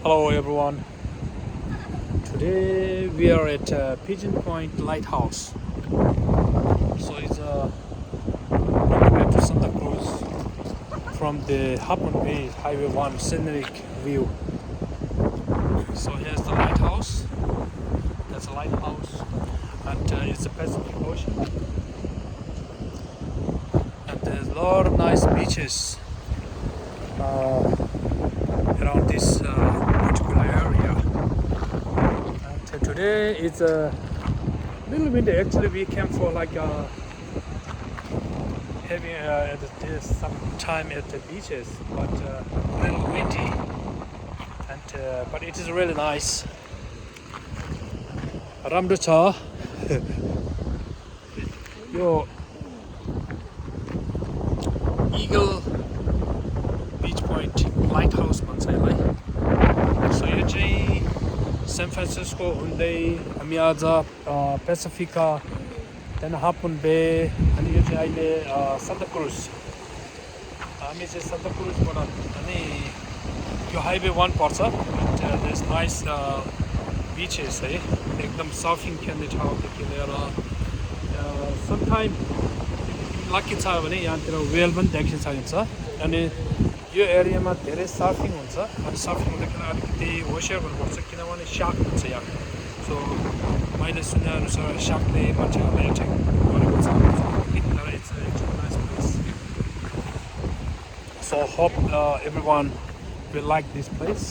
Hello everyone. Today we are at Pigeon Point Lighthouse. So it's on the way to Santa Cruz from the Hapon Bay Highway 1 scenic view. So here's the lighthouse. That's a lighthouse, and it's the Pacific Ocean. And there's a lot of nice beaches around this particular area. And today is a little windy. Actually, we came for like having some time at the beaches, but a little windy. And but it is really nice. राम्रो छ यो Eagle Beach Point Lighthouse भन्छ यसलाई. सो यो चाहिँ San Francisco हुँदै हामी आज Pacifica त्यहाँदेखि हापुन बे अनि यो चाहिँ अहिले Santa Cruz. हामी चाहिँ Santa Cruzबाट अनि यो हाइवे 1 पर्छ. And there's nice beaches है एकदम सर्फिङ खेल्ने ठाउँदेखि लिएर समटाइम लकी छ भने यहाँतिर वेल पनि देख्न सकिन्छ. अनि यो एरियामा धेरै सर्फिङ हुन्छ. अनि सर्फिङ हुँदाखेरि अलिकति होसियार हुनुपर्छ किनभने सार्क हुन्छ यहाँ. सो मैले सुनेअनुसार सार्कले मान्छेहरूलाई एट्याक गरेको छ. तर it's actually nice place. So hope everyone will like this place.